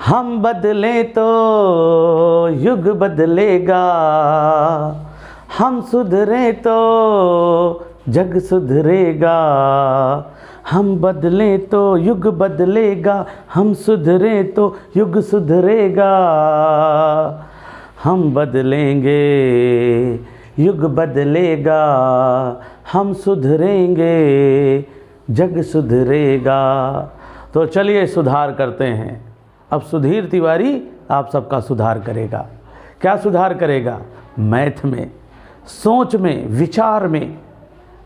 हम बदलें तो युग बदलेगा, हम सुधरे तो जग सुधरेगा। हम बदलें तो युग बदलेगा, हम सुधरे तो युग सुधरेगा। हम बदलेंगे युग बदलेगा, हम सुधरेंगे जग सुधरेगा। तो चलिए सुधार करते हैं। अब सुधीर तिवारी आप सबका सुधार करेगा। क्या सुधार करेगा? मैथ में, सोच में, विचार में।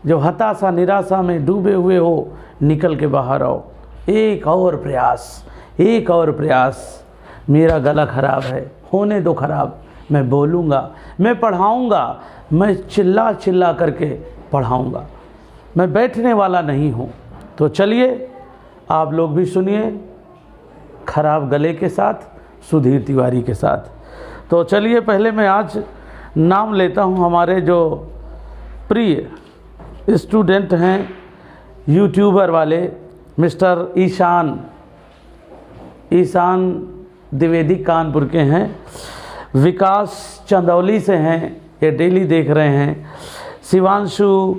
जो हताशा निराशा में डूबे हुए हो, निकल के बाहर आओ। एक और प्रयास, एक और प्रयास। मेरा गला खराब है, होने दो खराब। मैं बोलूँगा, मैं पढ़ाऊँगा, मैं चिल्ला चिल्ला करके पढ़ाऊँगा। मैं बैठने वाला नहीं हूँ। तो चलिए आप लोग भी सुनिए, खराब गले के साथ, सुधीर तिवारी के साथ। तो चलिए पहले मैं आज नाम लेता हूँ हमारे जो प्रिय स्टूडेंट हैं, यूट्यूबर वाले, मिस्टर ईशान द्विवेदी कानपुर के हैं। विकास चंदौली से हैं, ये डेली देख रहे हैं। शिवांशु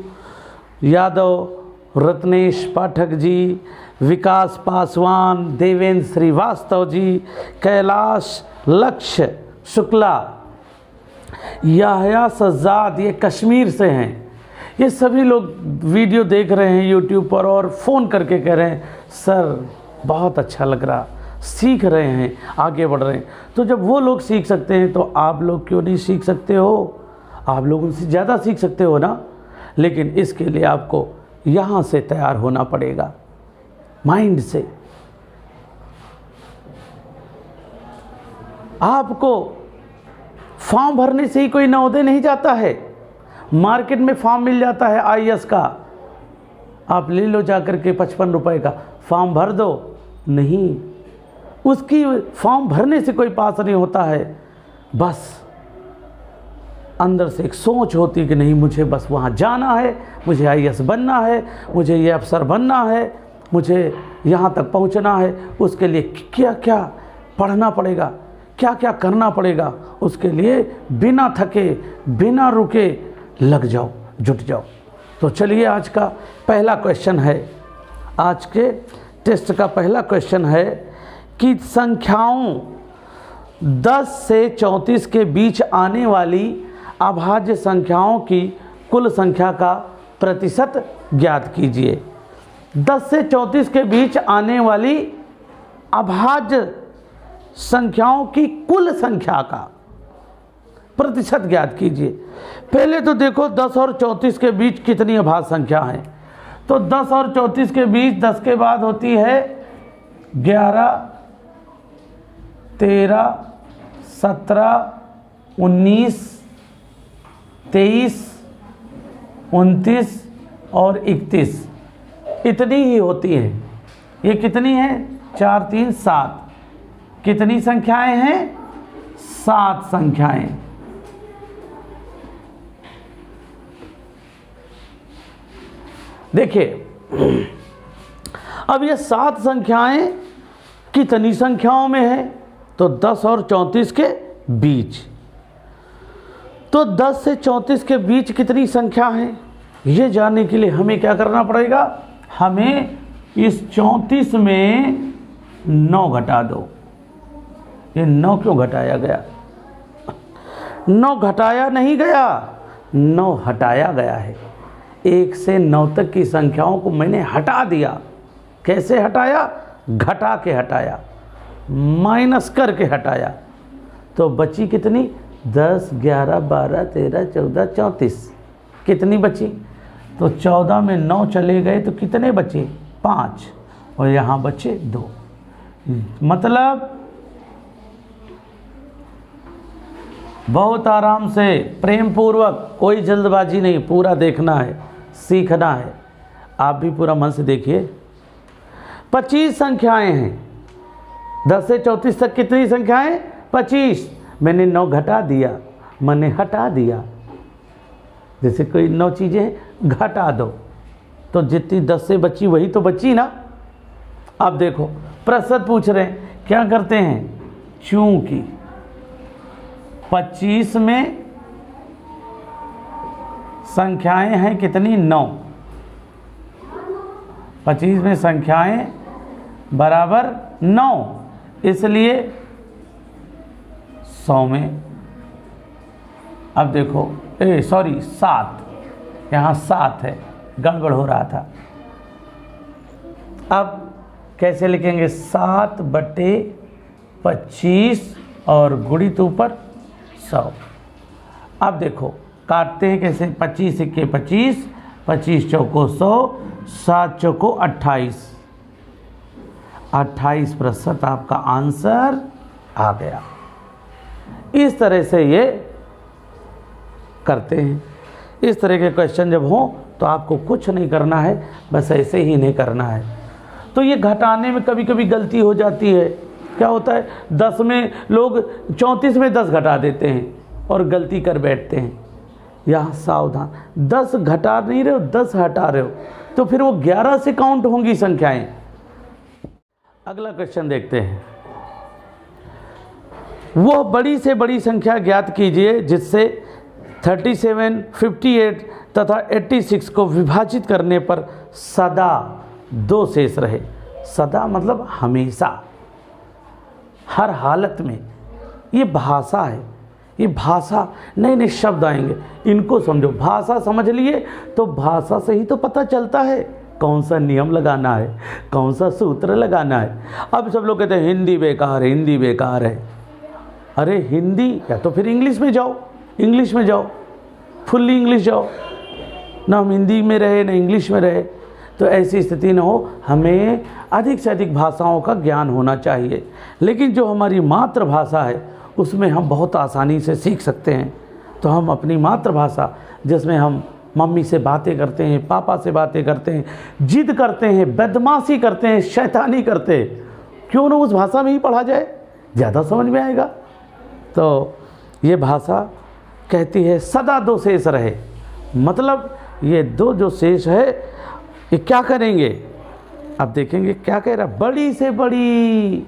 यादव, रत्नेश पाठक जी, विकास पासवान, देवेंद्र श्रीवास्तव जी, कैलाश लक्ष्य शुक्ला, याहया सज्जाद, ये कश्मीर से हैं। ये सभी लोग वीडियो देख रहे हैं यूट्यूब पर और फ़ोन करके कह रहे हैं सर बहुत अच्छा लग रहा, सीख रहे हैं, आगे बढ़ रहे हैं। तो जब वो लोग सीख सकते हैं तो आप लोग क्यों नहीं सीख सकते हो? आप लोग उनसे ज़्यादा सीख सकते हो ना। लेकिन इसके लिए आपको यहाँ से तैयार होना पड़ेगा, माइंड से। आपको फॉर्म भरने से ही कोई नवोदय नहीं जाता है। मार्केट में फॉर्म मिल जाता है आईएएस का, आप ले लो जाकर के 55 रुपए का, फॉर्म भर दो। नहीं, उसकी फॉर्म भरने से कोई पास नहीं होता है। बस अंदर से एक सोच होती है कि नहीं, मुझे बस वहाँ जाना है, मुझे आईएएस बनना है, मुझे ये अफसर बनना है, मुझे यहाँ तक पहुँचना है। उसके लिए क्या क्या पढ़ना पड़ेगा, क्या क्या करना पड़ेगा, उसके लिए बिना थके, बिना रुके लग जाओ, जुट जाओ। तो चलिए आज का पहला क्वेश्चन है, आज के टेस्ट का पहला क्वेश्चन है कि संख्याओं 10 से 34 के बीच आने वाली अभाज्य संख्याओं की कुल संख्या का प्रतिशत ज्ञात कीजिए। 10 से 34 के बीच आने वाली अभाज्य संख्याओं की कुल संख्या का प्रतिशत ज्ञात कीजिए। पहले तो देखो 10 और 34 के बीच कितनी अभाज्य संख्या है। तो 10 और 34 के बीच 10 के बाद होती है 11, 13, 17, 19, 23, 29 और 31, इतनी ही होती है। ये कितनी है? 4, 3, 7। कितनी संख्याएं हैं? 7 संख्याएं। देखिए अब ये 7 संख्याएं कितनी संख्याओं में है? तो 10 और 34 के बीच। तो 10 से 34 के बीच कितनी संख्या है, ये जानने के लिए हमें क्या करना पड़ेगा? हमें इस 34 में 9 घटा दो। ये 9 क्यों घटाया गया? 9 घटाया नहीं गया, 9 हटाया गया है। 1 से 9 तक की संख्याओं को मैंने हटा दिया। कैसे हटाया? घटा के हटाया, माइनस करके हटाया। तो बची कितनी? 10, 11, 12, 13, 14, 34। कितनी बची? तो 14 में 9 चले गए तो कितने बचे? 5, और यहाँ बचे 2। मतलब बहुत आराम से, प्रेम पूर्वक, कोई जल्दबाजी नहीं, पूरा देखना है, सीखना है। आप भी पूरा मन से देखिए। 25 संख्याएं हैं। 10 से 34 तक कितनी संख्याएं? 25। मैंने 9 घटा दिया, मैंने हटा दिया। जैसे कोई 9 चीज़ें घटा दो तो जितनी 10 से बची वही तो बची ना। अब देखो प्रश्न पूछ रहे हैं, क्या करते हैं? चूंकि 25 में संख्याएं हैं कितनी, 9। 25 में संख्याएं बराबर 9, इसलिए 100 में, अब देखो 7, यहाँ 7 है, गड़बड़ हो रहा था। अब कैसे लिखेंगे, 7/25 और गुणित ऊपर 100। अब देखो काटते हैं कैसे, 25 × 25, 25 चौको 100, 7 चौको 28, 28% आपका आंसर आ गया। इस तरह से ये करते हैं। इस तरह के क्वेश्चन जब हो तो आपको कुछ नहीं करना है, बस ऐसे ही नहीं करना है। तो ये घटाने में कभी कभी गलती हो जाती है। क्या होता है, 10 में लोग 34 में 10 घटा देते हैं और गलती कर बैठते हैं। यहाँ सावधान, 10 घटा नहीं रहे हो, 10 हटा रहे हो, तो फिर वो 11 से काउंट होंगी संख्याएं। अगला क्वेश्चन देखते हैं। वो बड़ी से बड़ी संख्या ज्ञात कीजिए जिससे 37, 58 तथा 86 को विभाजित करने पर सदा 2 शेष रहे। सदा मतलब हमेशा, हर हालत में। ये भाषा है, ये भाषा, नए नए शब्द आएंगे, इनको समझो। भाषा समझ लिए तो भाषा से ही तो पता चलता है कौन सा नियम लगाना है, कौन सा सूत्र लगाना है। अब सब लोग कहते हैं हिंदी बेकार है, हिंदी बेकार है। अरे हिंदी, या तो फिर इंग्लिश में जाओ, इंग्लिश में जाओ, फुल्ली इंग्लिश जाओ ना। हम हिंदी में रहे ना इंग्लिश में रहे, तो ऐसी स्थिति न हो। हमें अधिक से अधिक भाषाओं का ज्ञान होना चाहिए। लेकिन जो हमारी मातृभाषा है उसमें हम बहुत आसानी से सीख सकते हैं। तो हम अपनी मातृभाषा, जिसमें हम मम्मी से बातें करते हैं, पापा से बातें करते हैं, जिद करते हैं, बदमाशी करते हैं, शैतानी करते हैं, क्यों ना उस भाषा में ही पढ़ा जाए, ज़्यादा समझ में आएगा। तो ये भाषा कहती है सदा 2 शेष रहे। मतलब ये 2 जो शेष है ये क्या करेंगे, अब देखेंगे क्या कह रहा। बड़ी से बड़ी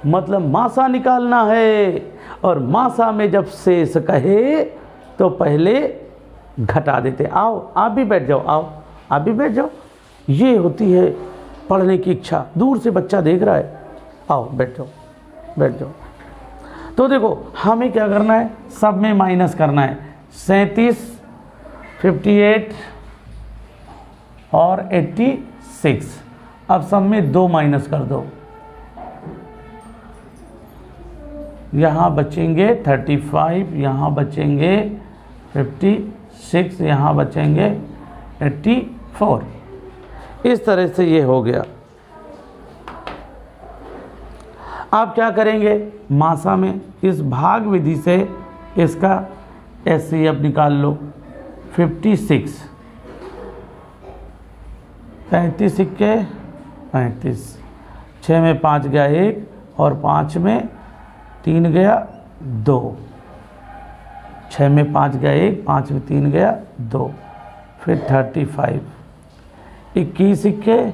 मतलब मासा निकालना है, और मासा में जब शेष कहे तो पहले घटा देते। आओ आप भी बैठ जाओ, आओ आप भी बैठ जाओ। ये होती है पढ़ने की इच्छा। दूर से बच्चा देख रहा है, आओ बैठ जाओ, बैठ जाओ। तो देखो हमें क्या करना है, सब में माइनस करना है। 37, 58 और 86। अब सब में 2 माइनस कर दो। यहाँ बचेंगे 35, यहाँ बचेंगे 56, यहाँ बचेंगे 84। इस तरह से ये हो गया। आप क्या करेंगे, मासा में इस भाग विधि से इसका एचसीएफ निकाल लो। 56, 35 × 35, 6 में 5 गया 1 और 5 में 3 गया 2, 6 में 5 गया 1, 5 में 3 गया 2, फिर 35, 21 ×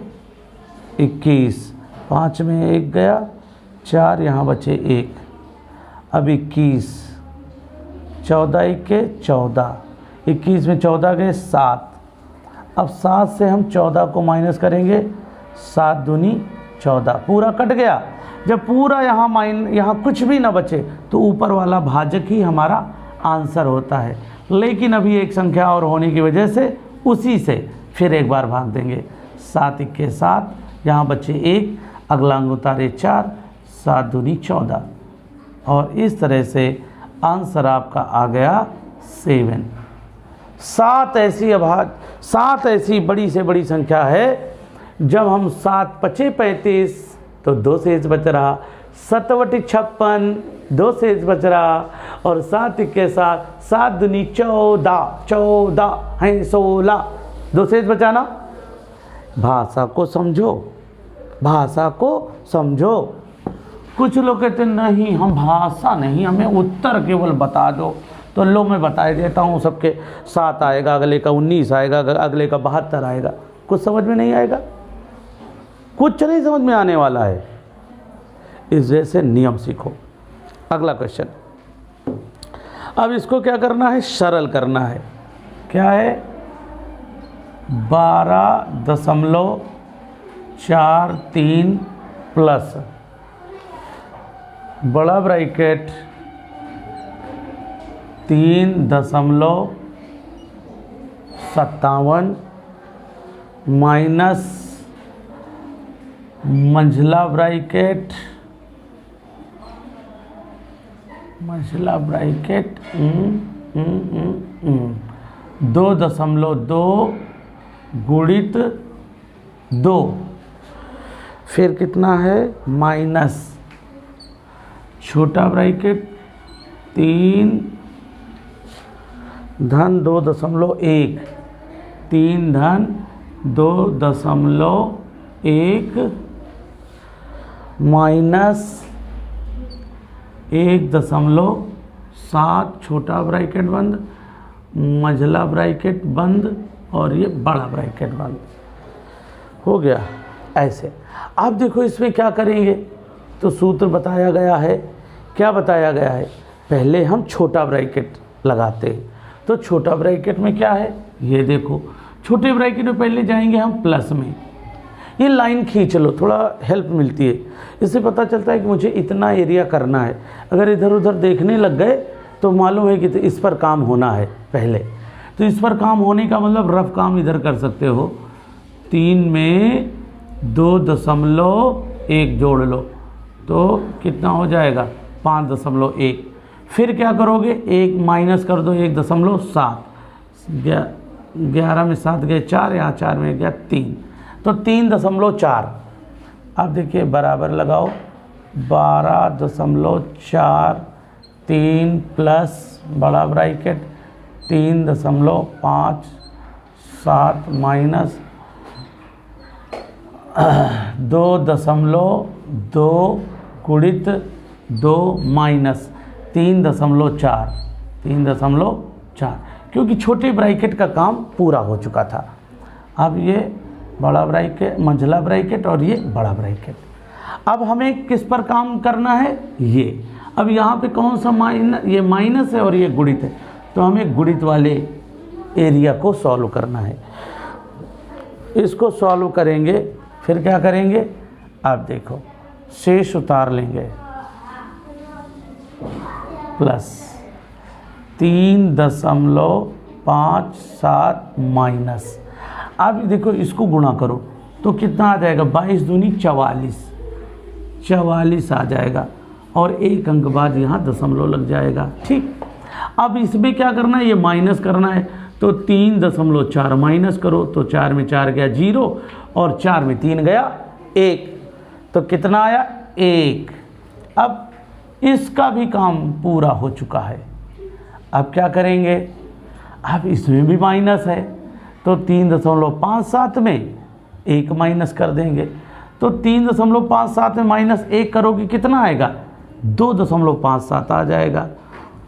21, 5 में 1 गया 4, यहाँ बचे 1, अब 21, 14 × 14, 21 में 14 गए 7, अब 7 से हम 14 को माइनस करेंगे, 7 दूनी 14, पूरा कट गया। जब पूरा यहाँ कुछ भी ना बचे तो ऊपर वाला भाजक ही हमारा आंसर होता है। लेकिन अभी एक संख्या और होने की वजह से उसी से फिर एक बार भाग देंगे। 7 × 7, यहाँ बचे 1, अगला अंग उतारे 4, 7 दूनी 14, और इस तरह से आंसर आपका आ गया 7। 7 ऐसी बड़ी से बड़ी संख्या है। जब हम 7 × 5 = 35 तो 2 शेष बच रहा, 7 × 56 2 शेष बच रहा, और 7 × 7, 7 दूनी 14, 14 हैं 16, 2 शेष बचाना। भाषा को समझो, भाषा को समझो। कुछ लोग कहते नहीं हम भाषा नहीं, हमें उत्तर केवल बता दो। तो लो मैं बता देता हूँ, सबके 7 आएगा, अगले का 19 आएगा, अगले का 72 आएगा। कुछ समझ में नहीं आएगा, कुछ नहीं समझ में आने वाला है। इस वजह से नियम सीखो। अगला क्वेश्चन, अब इसको क्या करना है, सरल करना है। क्या है, 12.43 प्लस बड़ा ब्रैकेट 3.57 माइनस मंझला ब्रैकेट 2.2 गुणित 2, फिर कितना है, माइनस छोटा ब्रैकेट 3 धन 2.1, 3 धन 2.1 माइनस 1.7 छोटा ब्रैकेट बंद, मझला ब्रैकेट बंद और ये बड़ा ब्रैकेट बंद हो गया। ऐसे आप देखो इसमें क्या करेंगे, तो सूत्र बताया गया है। क्या बताया गया है, पहले हम छोटा ब्रैकेट लगाते हैं। तो छोटा ब्रैकेट में क्या है, ये देखो, छोटे ब्रैकेट में पहले जाएंगे हम प्लस में, ये लाइन खींच लो, थोड़ा हेल्प मिलती है। इससे पता चलता है कि मुझे इतना एरिया करना है। अगर इधर उधर देखने लग गए तो मालूम है कि तो इस पर काम होना है पहले। तो इस पर काम होने का मतलब रफ काम इधर कर सकते हो, 3 में 2.1 जोड़ लो तो कितना हो जाएगा, 5.1। फिर क्या करोगे, 1 माइनस कर दो 1.7, 11 में 7 गए 4, यहाँ 4 में गया 3, तो 3.4। अब देखिए बराबर लगाओ, 12.43 प्लस बड़ा ब्रैकेट 3.57 माइनस 2.2 गुणित 2 माइनस 3.4, क्योंकि छोटे ब्रैकेट का काम पूरा हो चुका था। अब ये बड़ा ब्रैकेट, मंझला ब्रैकेट और ये बड़ा ब्रैकेट। अब हमें किस पर काम करना है, ये। अब यहाँ पे कौन सा माइनस, ये माइनस है और ये गुणित है, तो हमें गुणित वाले एरिया को सॉल्व करना है। इसको सॉल्व करेंगे, फिर क्या करेंगे, आप देखो शेष उतार लेंगे, प्लस 3.57 माइनस, अब देखो इसको गुणा करो तो कितना आ जाएगा, 22 दूनी 44 आ जाएगा, और एक अंक बाद यहाँ दशमलव लग जाएगा। ठीक, अब इसमें क्या करना है, ये माइनस करना है, तो 3.4 माइनस करो तो 4 में 4 गया 0 और 4 में 3 गया 1, तो कितना आया 1। अब इसका भी काम पूरा हो चुका है। अब क्या करेंगे, अब इसमें भी माइनस है, तो 3.57 में 1 माइनस कर देंगे, तो 3.57 में माइनस 1 करोगे कितना आएगा, 2.57 आ जाएगा।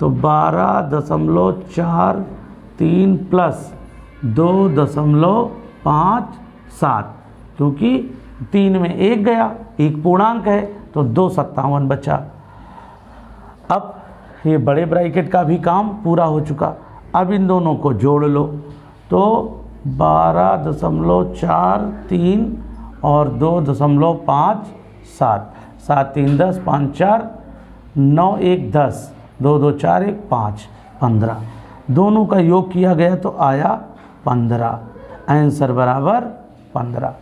तो 12.43 प्लस 2.57, क्योंकि 3 में 1 गया, एक पूर्णांक है तो 257 बचा। अब ये बड़े ब्रैकेट का भी काम पूरा हो चुका। अब इन दोनों को जोड़ लो तो 12.43 और 2.57, 7 3 10, 5 4 9 1 10, 2 2 4 1 5, 15, दोनों का योग किया गया तो आया 15, आंसर बराबर 15।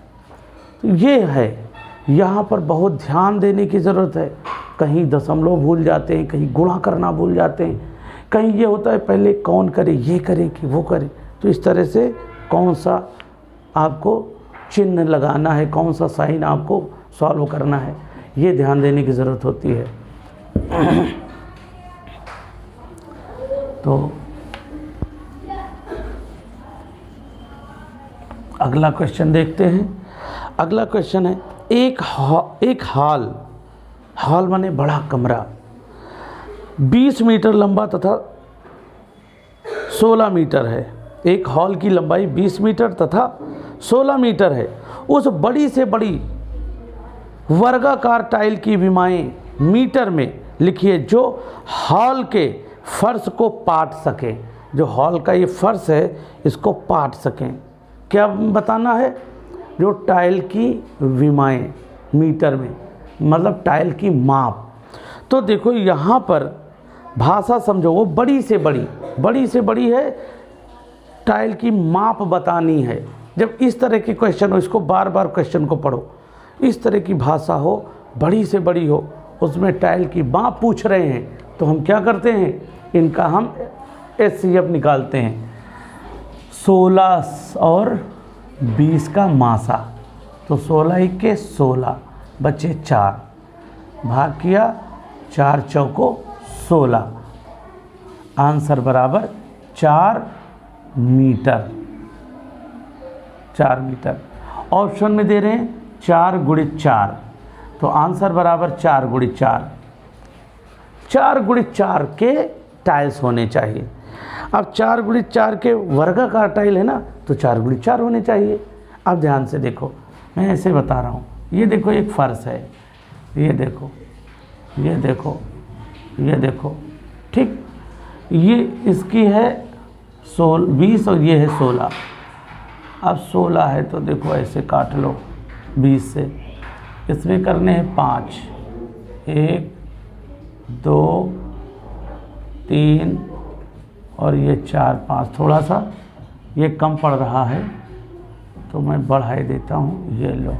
तो ये है, यहाँ पर बहुत ध्यान देने की ज़रूरत है। कहीं दशमलव भूल जाते हैं, कहीं गुणा करना भूल जाते हैं, कहीं ये होता है पहले कौन करे, ये करे कि वो करे। तो इस तरह से कौन सा आपको चिन्ह लगाना है, कौन सा साइन आपको सॉल्व करना है, ये ध्यान देने की ज़रूरत होती है। तो अगला क्वेश्चन देखते हैं। अगला क्वेश्चन है, एक हॉल माने बड़ा कमरा 20 मीटर लंबा तथा 16 मीटर है। एक हॉल की लंबाई 20 मीटर तथा 16 मीटर है। उस बड़ी से बड़ी वर्गाकार टाइल की विमाएं मीटर में लिखिए जो हॉल के फर्श को पाट सके, जो हॉल का ये फर्श है इसको पाट सकें। क्या बताना है? जो टाइल की विमाएँ मीटर में, मतलब टाइल की माप। तो देखो यहाँ पर भाषा समझो, वो बड़ी से बड़ी है, टाइल की माप बतानी है। जब इस तरह के क्वेश्चन हो, इसको बार बार क्वेश्चन को पढ़ो, इस तरह की भाषा हो, बड़ी से बड़ी हो, उसमें टाइल की माप पूछ रहे हैं, तो हम क्या करते हैं, इनका हम HCF निकालते हैं। 16 और 20 का मासा, तो 16 के 16 बचे 4, भाग किया 4 चौको 16, आंसर बराबर 4 मीटर। 4 मीटर। ऑप्शन में दे रहे हैं 4 गुणित 4, तो आंसर बराबर 4 गुणित 4। 4 गुणित 4 के टाइल्स होने चाहिए। अब 4 गुणित 4 के वर्गाकार टाइल है ना, तो 4 गुणित 4 होने चाहिए। अब ध्यान से देखो, मैं ऐसे बता रहा हूँ, ये देखो एक फर्श है, ये देखो, ये देखो, ये देखो, ठीक, ये इसकी है 20 और ये है 16। अब 16 है तो देखो ऐसे काट लो 20 से, इसमें करने हैं 5, 1 2 3 और ये 4 5, थोड़ा सा ये कम पड़ रहा है तो मैं बढ़ाई देता हूँ। ये लो,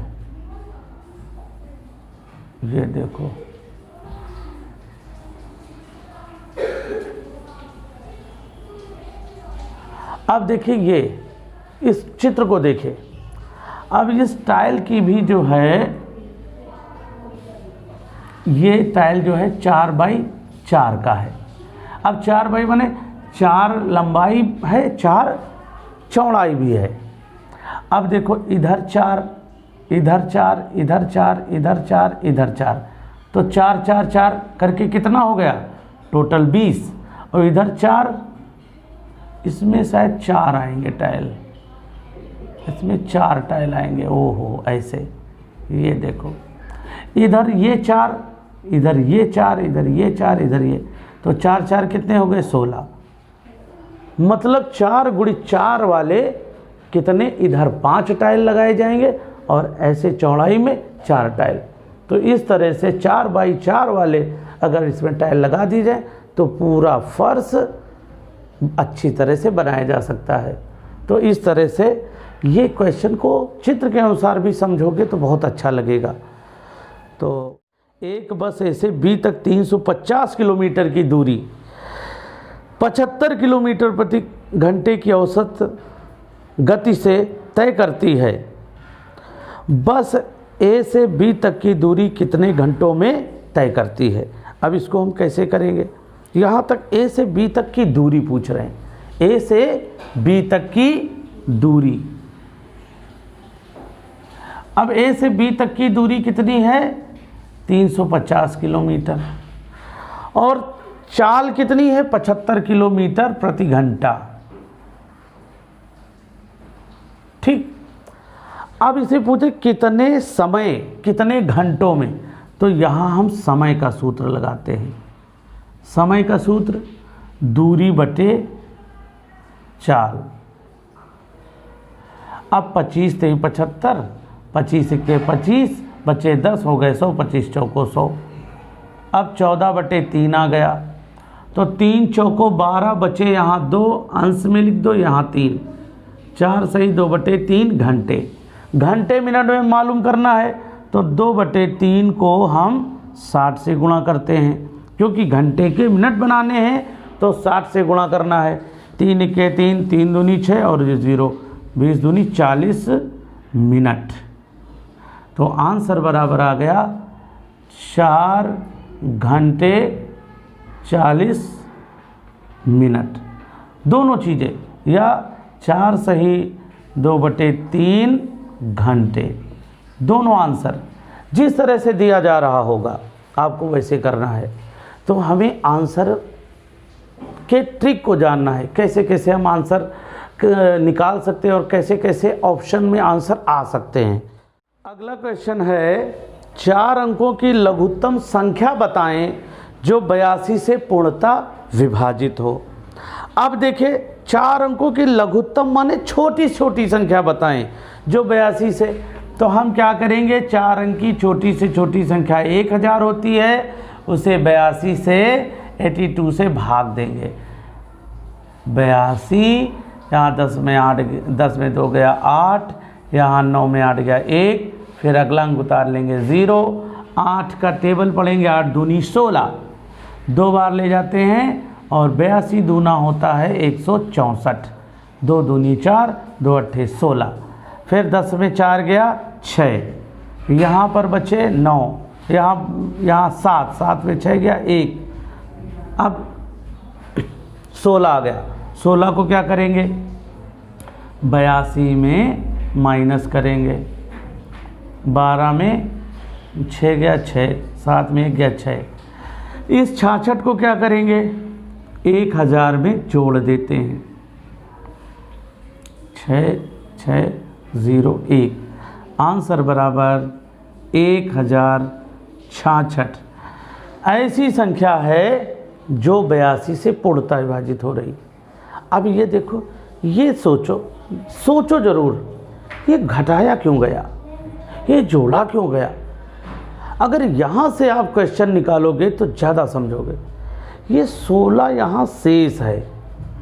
ये देखो, अब देखिए, ये इस चित्र को देखिए। अब इस टाइल की भी जो है, ये टाइल जो है 4 बाई 4 का है। अब 4 बाई माने 4 लंबाई है, 4 चौड़ाई भी है। अब देखो इधर 4, इधर 4, इधर 4, इधर 4, इधर 4, तो 4 4 4 करके कितना हो गया, टोटल 20। और इधर 4, इसमें शायद 4 आएंगे टाइल, इसमें 4 टाइल आएंगे। ओहो, ऐसे, ये देखो, इधर ये 4, इधर ये 4, इधर ये 4, इधर ये, तो 4 4 कितने हो गए, 16। मतलब 4 गुणित 4 वाले कितने, इधर 5 टाइल लगाए जाएंगे और ऐसे चौड़ाई में 4 टाइल। तो इस तरह से 4 बाई 4 वाले अगर इसमें टाइल लगा दी जाए तो पूरा फर्श अच्छी तरह से बनाया जा सकता है। तो इस तरह से ये क्वेश्चन को चित्र के अनुसार भी समझोगे तो बहुत अच्छा लगेगा। तो एक बस ए से बी तक 350 किलोमीटर की दूरी 75 किलोमीटर प्रति घंटे की औसत गति से तय करती है। बस ए से बी तक की दूरी कितने घंटों में तय करती है? अब इसको हम कैसे करेंगे? यहाँ तक ए से बी तक की दूरी पूछ रहे हैं, ए से बी तक की दूरी। अब ए से बी तक की दूरी कितनी है? 350 किलोमीटर। और चाल कितनी है? 75 किलोमीटर प्रति घंटा। ठीक। अब इसे पूछे कितने समय, कितने घंटों में, तो यहाँ हम समय का सूत्र लगाते हैं। समय का सूत्र दूरी बटे चाल। अब 25 × 75, 25 × 25 बचे 10, हो गए 100, 25 चौको 100। अब 14 बटे 3 आ गया, तो 3 चौको 12 बचे, यहाँ 2 अंश में लिख दो, यहाँ 3, 4 सही 2 बटे 3 घंटे। घंटे मिनट में मालूम करना है तो 2 बटे 3 को हम 60 से गुणा करते हैं, क्योंकि घंटे के मिनट बनाने हैं तो 60 से गुणा करना है। 3 × 3, 3 दूनी 6 और 0, 20 दूनी 40 मिनट। तो आंसर बराबर आ गया 4 घंटे 40 मिनट। दोनों चीज़ें, या 4 सही 2 बटे 3 घंटे, दोनों आंसर जिस तरह से दिया जा रहा होगा आपको वैसे करना है। तो हमें आंसर के ट्रिक को जानना है, कैसे कैसे हम आंसर निकाल सकते हैं और कैसे कैसे ऑप्शन में आंसर आ सकते हैं। अगला क्वेश्चन है, 4 अंकों की लघुत्तम संख्या बताएं जो 82 से पूर्णतः विभाजित हो। अब देखिए 4 अंकों की लघुत्तम माने छोटी छोटी संख्या बताएं जो 82 से, तो हम क्या करेंगे, 4 अंक की छोटी से छोटी संख्या 1000 होती है, उसे 82 से 82 से भाग देंगे। 82, यहाँ 10 में 8, 10 में 2 गया 8, यहाँ 9 में 8 गया 1, फिर अगला अंक उतार लेंगे 0, 8 का टेबल पढ़ेंगे, 8 दूनी 16, 2 बार ले जाते हैं और 82 दूना होता है 164, 2 दूनी 4, 2 अट्ठे 16, फिर 10 में 4 गया 6, यहाँ पर बचे 9, यहाँ 7, 7 में 6 गया 1, अब 16 आ गया। 16 को क्या करेंगे, 82 में माइनस करेंगे, 12 में 6 गया 6, 7 में 1 गया 6। इस 66 को क्या करेंगे, 1000 में जोड़ देते हैं, 6 6 0 1, आंसर बराबर 1066। ऐसी संख्या है जो 82 से पूर्णतः विभाजित हो रही। अब ये देखो, ये सोचो ज़रूर, ये घटाया क्यों गया, ये जोड़ा क्यों गया। अगर यहाँ से आप क्वेश्चन निकालोगे तो ज़्यादा समझोगे। ये 16 यहाँ शेष है,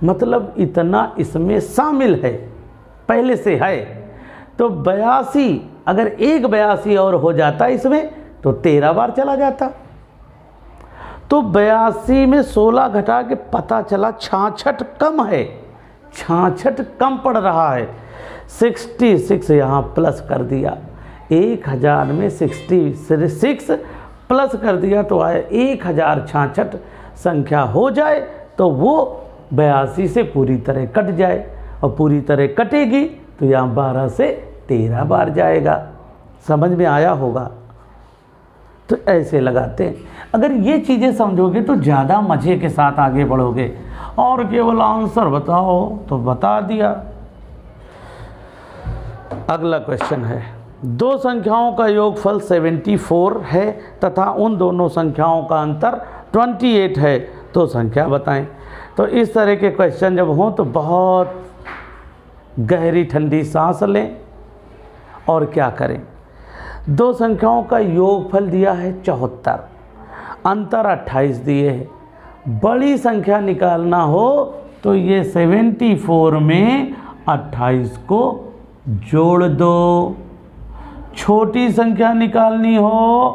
मतलब इतना इसमें शामिल है, पहले से है। तो 82, अगर एक 82 और हो जाता इसमें तो 13 बार चला जाता। तो 82 में 16 घटा के पता चला 66 कम है, 66 कम पड़ रहा है। 66 यहाँ प्लस कर दिया, 1000 में 66 प्लस कर दिया तो आया 1066 संख्या हो जाए तो वो 82 से पूरी तरह कट जाए, और पूरी तरह कटेगी तो यहाँ 12 से 13 बार जाएगा। समझ में आया होगा। तो ऐसे लगाते हैं। अगर ये चीज़ें समझोगे तो ज़्यादा मज़े के साथ आगे बढ़ोगे। और केवल आंसर बताओ तो बता दिया। अगला क्वेश्चन है, दो संख्याओं का योगफल 74 है तथा उन दोनों संख्याओं का अंतर 28 है, तो संख्या बताएं। तो इस तरह के क्वेश्चन जब हों तो बहुत गहरी ठंडी सांस लें और क्या करें। दो संख्याओं का योगफल दिया है 74, अंतर 28 दिए है। बड़ी संख्या निकालना हो तो ये 74 में 28 को जोड़ दो। छोटी संख्या निकालनी हो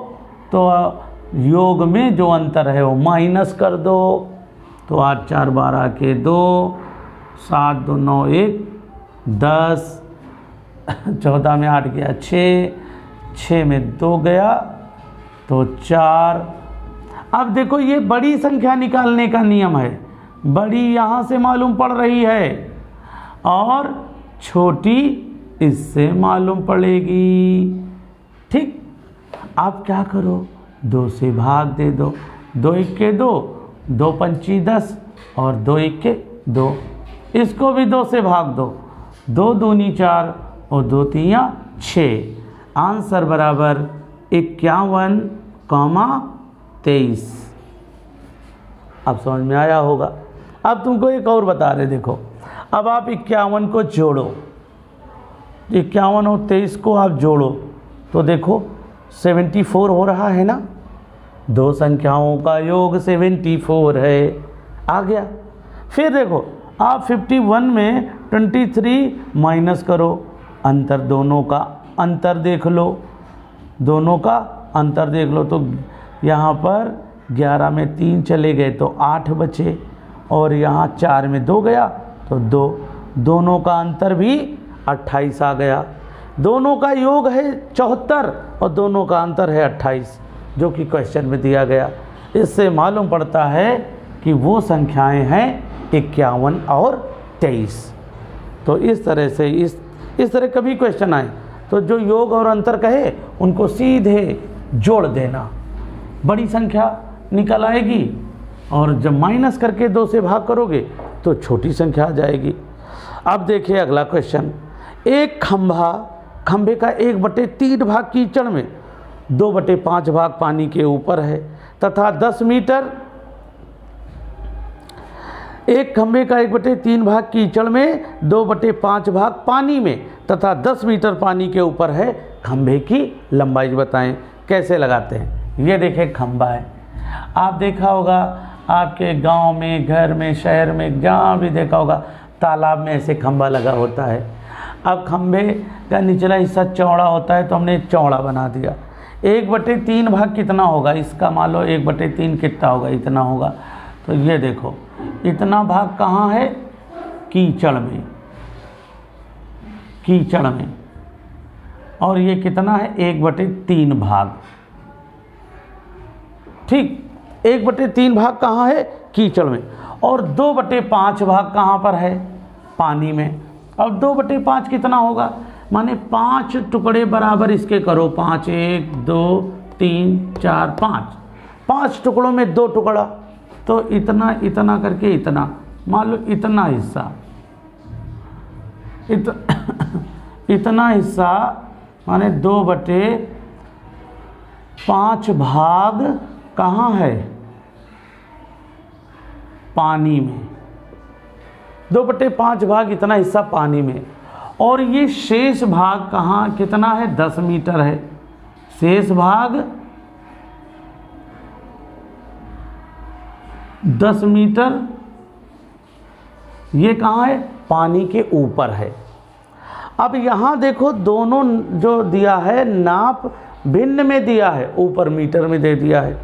तो योग में जो अंतर है वो माइनस कर दो। तो 8 4 12 के 2, 7 2 9 1 10, 14 में 8 गया 6 में 2 गया तो 4। अब देखो ये बड़ी संख्या निकालने का नियम है, बड़ी यहाँ से मालूम पड़ रही है और छोटी इससे मालूम पड़ेगी। ठीक, आप क्या करो, 2 से भाग दे दो। 2 1 के 2, 2 पंची 10 और 2 1 के 2। इसको भी 2 से भाग दो। 2 दूनी 4 और 2 तियाँ 6। आंसर बराबर 51,23। अब समझ में आया होगा। अब तुमको एक और बता रहे, देखो अब आप 51 को जोड़ो, 51 और 23 को आप जोड़ो तो देखो 74 हो रहा है ना। दो संख्याओं का योग 74 है, आ गया। फिर देखो आप 51 में 23 माइनस करो, अंतर दोनों का अंतर देख लो, दोनों का अंतर देख लो। तो यहाँ पर 11 में 3 चले गए तो 8 बचे और यहाँ 4 में 2 गया तो 2। दोनों का अंतर भी 28 आ गया। दोनों का योग है 74 और दोनों का अंतर है 28, जो कि क्वेश्चन में दिया गया। इससे मालूम पड़ता है कि वो संख्याएं हैं 51 और 23। तो इस तरह से इस तरह कभी क्वेश्चन आए तो जो योग और अंतर कहे उनको सीधे जोड़ देना, बड़ी संख्या निकल आएगी और जब माइनस करके 2 से भाग करोगे तो छोटी संख्या आ जाएगी। अब देखिए अगला क्वेश्चन, एक खंभे का 1/3 भाग कीचड़ में, 2/5 भाग पानी के ऊपर है तथा 10 मीटर, एक खंभे का 1/3 भाग कीचड़ में, 2/5 भाग पानी में तथा 10 मीटर पानी के ऊपर है। खंभे की लंबाई बताएं। कैसे लगाते हैं? ये देखें खंभा है, आप देखा होगा आपके गांव में, घर में, शहर में, जहाँ भी देखा होगा तालाब में ऐसे खंभा लगा होता है। अब खंभे का निचला हिस्सा चौड़ा होता है तो हमने चौड़ा बना दिया। 1/3 भाग कितना होगा इसका? मान लो 1/3 कितना होगा? इतना होगा। तो ये देखो इतना भाग कहाँ है? कीचड़ में, कीचड़ में। और ये कितना है? 1/3 भाग। ठीक, 1/3 भाग कहाँ है? कीचड़ में। और 2/5 भाग कहाँ पर है? पानी में। अब 2/5 कितना होगा? माने 5 टुकड़े बराबर इसके करो। 5, 1, 2, 3, 4, 5। 5 टुकड़ों में 2 टुकड़ा, तो इतना इतना करके इतना, मान लो इतना हिस्सा, इतना हिस्सा माने 2/5 भाग कहाँ है? पानी में। 2/5 भाग इतना हिस्सा पानी में। और ये शेष भाग कहाँ कितना है? 10 मीटर है। शेष भाग 10 मीटर, ये कहाँ है? पानी के ऊपर है। अब यहाँ देखो दोनों जो दिया है नाप भिन्न में दिया है, ऊपर मीटर में दे दिया है।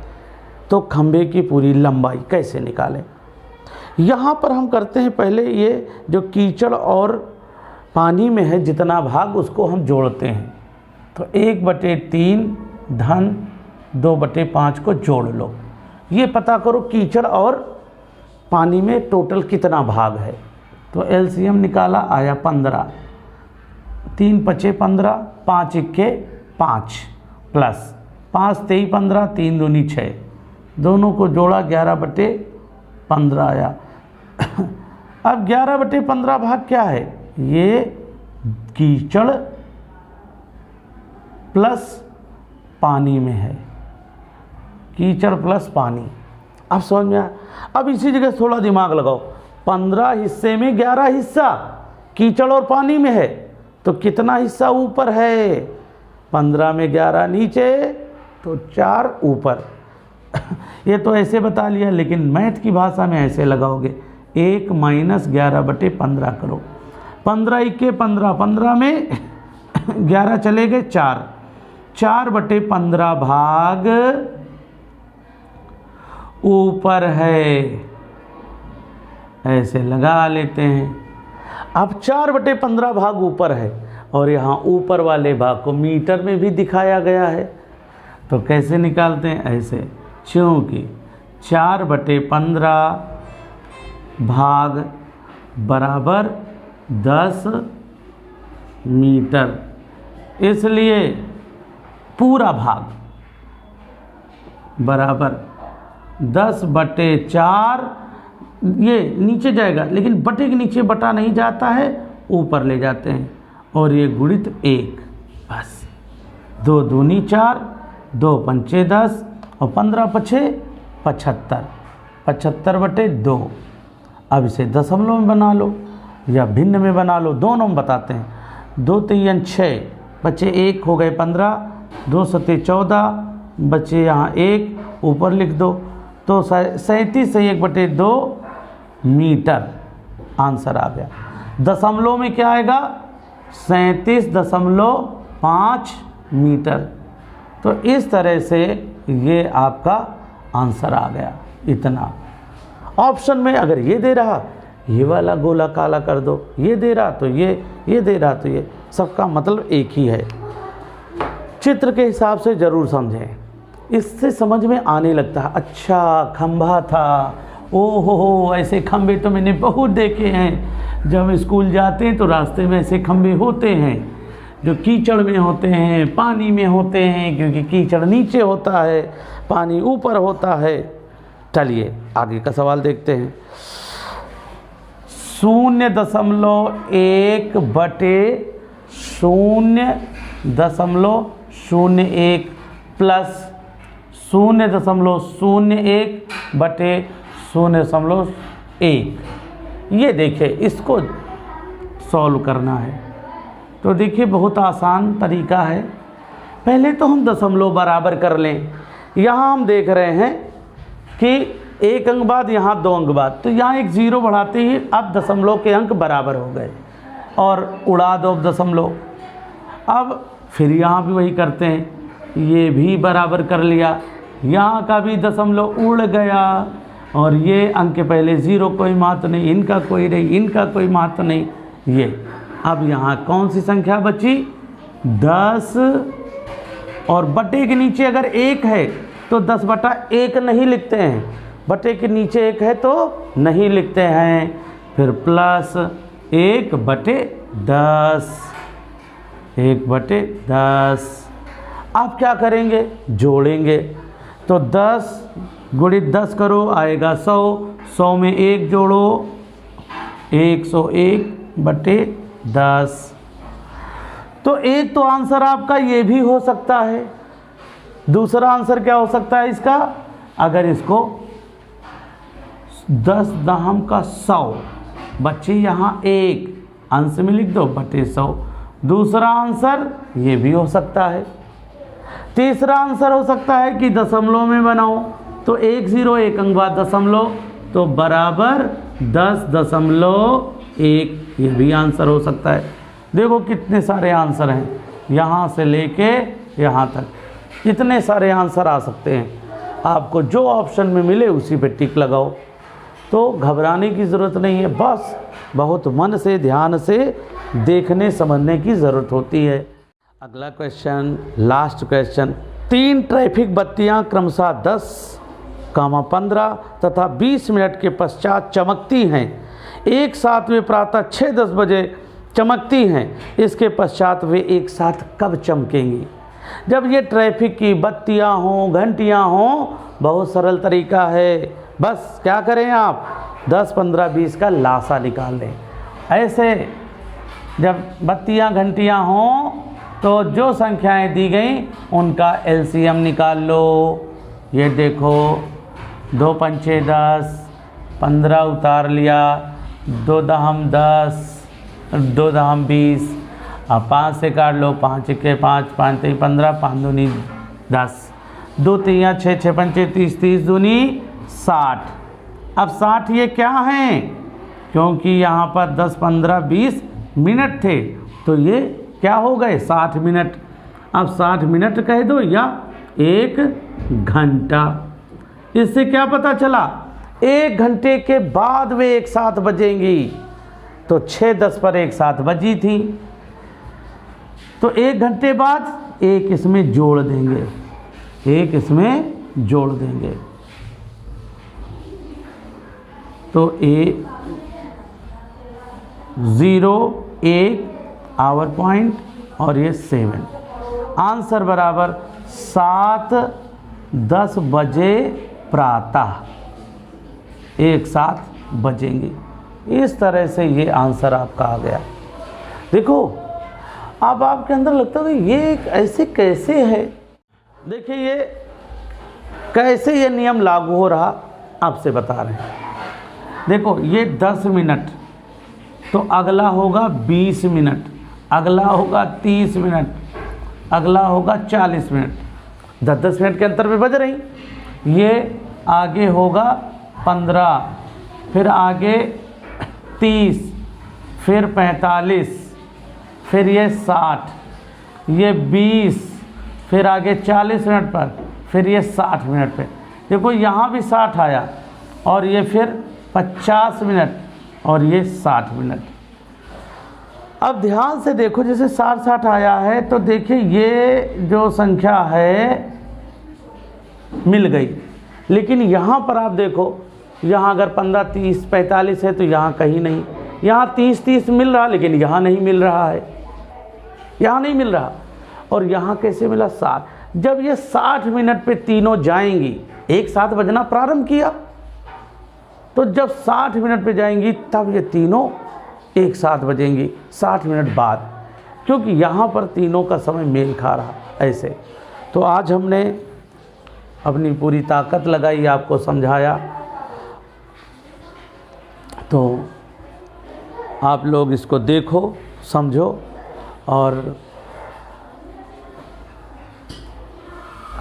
तो खंभे की पूरी लंबाई कैसे निकालें? यहाँ पर हम करते हैं पहले ये जो कीचड़ और पानी में है जितना भाग उसको हम जोड़ते हैं। तो 1/3 धन 2/5 को जोड़ लो। ये पता करो कीचड़ और पानी में टोटल कितना भाग है। तो एलसीएम निकाला, आया 15। 3 × 5 = 15, 5 × 1 = 5 प्लस 5 × 3 = 15, 3 × 2 = 6। दोनों को जोड़ा 11/15 आया। अब 11/15 भाग क्या है? ये कीचड़ प्लस पानी में है, कीचड़ प्लस पानी। अब समझ में आया? अब इसी जगह थोड़ा दिमाग लगाओ। 15 हिस्से में 11 हिस्सा कीचड़ और पानी में है, तो कितना हिस्सा ऊपर है? 15 में 11 नीचे, तो 4 ऊपर। ये तो ऐसे बता लिया, लेकिन मैथ की भाषा में ऐसे लगाओगे। 1 - 11/15 करो। 15 × 1 = 15, 15 में 11 चले गए 4, 4/15 भाग ऊपर है। ऐसे लगा लेते हैं। अब 4/15 भाग ऊपर है और यहाँ ऊपर वाले भाग को मीटर में भी दिखाया गया है। तो कैसे निकालते हैं? ऐसे, क्योंकि 4/15 भाग बराबर 10 मीटर, इसलिए पूरा भाग बराबर 10/4। ये नीचे जाएगा, लेकिन बटे के नीचे बटा नहीं जाता है, ऊपर ले जाते हैं। और ये गुणित 1, बस। 2 × 2 = 4, 2 × 5 = 10 और 15 × 5 = 75, 75/2। अब इसे दशमलव में बना लो या भिन्न में बना लो, दोनों में बताते हैं। 2 × 3 = 6, बचे 1 हो गए 15, 2 × 7 = 14, बचे यहाँ 1, ऊपर लिख दो। तो 37 से 1/2 मीटर आंसर आ गया। दशमलव में क्या आएगा? 37.5 मीटर। तो इस तरह से ये आपका आंसर आ गया। इतना ऑप्शन में अगर ये दे रहा, ये वाला गोला काला कर दो, ये दे रहा तो ये दे रहा तो ये, सबका मतलब एक ही है। चित्र के हिसाब से ज़रूर समझें, इससे समझ में आने लगता है। अच्छा खंभा था, ओहो ऐसे खंभे तो मैंने बहुत देखे हैं। जब हम स्कूल जाते हैं तो रास्ते में ऐसे खंभे होते हैं जो कीचड़ में होते हैं, पानी में होते हैं, क्योंकि कीचड़ नीचे होता है, पानी ऊपर होता है। चलिए आगे का सवाल देखते हैं। 0.1/0.01 प्लस 0.01 बटे 0.1। ये देखिए इसको सॉल्व करना है। तो देखिए बहुत आसान तरीका है। पहले तो हम दशमलव बराबर कर लें। यहाँ हम देख रहे हैं कि 1 अंक बाद यहाँ 2 अंक बाद, तो यहाँ एक 0 बढ़ाते ही अब दशमलव के अंक बराबर हो गए और उड़ा दो दशमलव। अब फिर यहाँ भी वही करते हैं, ये भी बराबर कर लिया, यहाँ का भी दशमलव उड़ गया और ये अंक के पहले 0 कोई महत्व नहीं, इनका कोई नहीं, इनका कोई महत्व नहीं। ये अब यहाँ कौन सी संख्या बची? 10 और बटे के नीचे अगर 1 है तो 10/1 नहीं लिखते हैं, बटे के नीचे 1 है तो नहीं लिखते हैं। फिर प्लस 1/10, 1/10। आप क्या करेंगे? जोड़ेंगे। तो 10 गुणित 10 करो, आएगा 100। 100 में 1 जोड़ो, 101/10। तो एक तो आंसर आपका ये भी हो सकता है। दूसरा आंसर क्या हो सकता है इसका? अगर इसको 10 दहम का 100 बच्चे यहाँ 1 अंश में लिख दो बटे 100। दूसरा आंसर ये भी हो सकता है। तीसरा आंसर हो सकता है कि दशमलव में बनाओ, तो 1 अंक बाद दशमलव, तो बराबर 10.1। ये भी आंसर हो सकता है। देखो कितने सारे आंसर हैं, यहाँ से लेके यहाँ तक इतने सारे आंसर आ सकते हैं। आपको जो ऑप्शन में मिले उसी पे टिक लगाओ। तो घबराने की ज़रूरत नहीं है, बस बहुत मन से ध्यान से देखने समझने की ज़रूरत होती है। अगला क्वेश्चन, लास्ट क्वेश्चन। 3 ट्रैफिक बत्तियां क्रमशः 10, 15 तथा 20 मिनट के पश्चात चमकती हैं। एक साथ वे प्रातः 6-10 बजे चमकती हैं। इसके पश्चात वे एक साथ कब चमकेंगी? जब ये ट्रैफिक की बत्तियां हों, घंटियां हों, बहुत सरल तरीका है। बस क्या करें आप? 10, 15, 20 का लासा निकाल लें। ऐसे जब बत्तियां घंटियां हों तो जो संख्याएं दी गई उनका एलसीएम निकाल लो। ये देखो 2 पंचे 10, 15 उतार लिया, 2 दहम 10, 2 दहम 20, अब 5 से काट लो, 5 के 5, 5 3 15, 5 दूनी 10, 2 3 6, 6 पंचे 30, 30 दूनी 60। अब 60 ये क्या हैं? क्योंकि यहाँ पर 10, 15, 20 मिनट थे तो ये क्या हो गए? 60 मिनट। अब 60 मिनट कह दो या 1 घंटा। इससे क्या पता चला? 1 घंटे के बाद वे एक साथ बजेंगी। तो 6-10 पर एक साथ बजी थी, तो 1 घंटे बाद 1 इसमें जोड़ देंगे, 1 इसमें जोड़ देंगे। तो 0, 1 आवर पॉइंट और ये 7। आंसर बराबर 7-10 बजे प्रातः एक साथ बजेंगे। इस तरह से ये आंसर आपका आ गया। देखो अब आपके अंदर लगता है ये ऐसे कैसे है? देखिए ये कैसे ये नियम लागू हो रहा आपसे बता रहे हैं। देखो ये 10 मिनट, तो अगला होगा 20 मिनट, अगला होगा 30 मिनट, अगला होगा 40 मिनट। 10-10 मिनट के अंतर में बज रही। ये आगे होगा 15, फिर आगे 30, फिर 45, फिर ये 60, ये 20, फिर आगे 40 मिनट पर, फिर ये 60 मिनट पे। देखो यहाँ भी 60 आया और ये फिर 50 मिनट और ये 60 मिनट। अब ध्यान से देखो, जैसे 60 आया है तो देखिए ये जो संख्या है मिल गई, लेकिन यहाँ पर आप देखो, यहाँ अगर 15, 30, 45 है तो यहाँ कहीं नहीं। यहाँ 30 मिल रहा लेकिन यहाँ नहीं मिल रहा है, यहाँ नहीं मिल रहा। और यहाँ कैसे मिला? 60। जब ये 60 मिनट पे तीनों जाएंगी, एक साथ बजना प्रारंभ किया, तो जब 60 मिनट पे जाएंगी तब ये तीनों एक साथ बजेंगी 60 मिनट बाद, क्योंकि यहाँ पर तीनों का समय मेल खा रहा। ऐसे तो आज हमने अपनी पूरी ताकत लगाई, आपको समझाया। तो आप लोग इसको देखो, समझो, और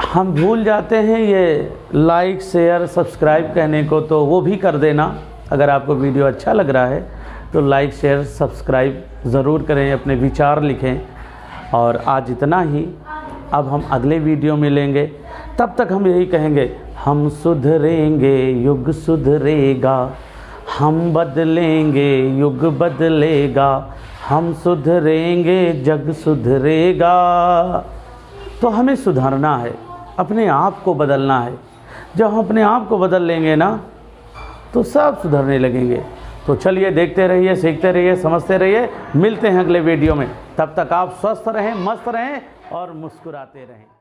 हम भूल जाते हैं ये लाइक, शेयर, सब्सक्राइब कहने को, तो वो भी कर देना। अगर आपको वीडियो अच्छा लग रहा है तो लाइक, शेयर, सब्सक्राइब ज़रूर करें, अपने विचार लिखें। और आज इतना ही, अब हम अगले वीडियो में मिलेंगे। तब तक हम यही कहेंगे, हम सुधरेंगे युग सुधरेगा, हम बदलेंगे युग बदलेगा, हम सुधरेंगे जग सुधरेगा। तो हमें सुधरना है, अपने आप को बदलना है। जब हम अपने आप को बदल लेंगे ना तो सब सुधरने लगेंगे। तो चलिए, देखते रहिए, सीखते रहिए, समझते रहिए। मिलते हैं अगले वीडियो में। तब तक आप स्वस्थ रहें, मस्त रहें और मुस्कुराते रहें।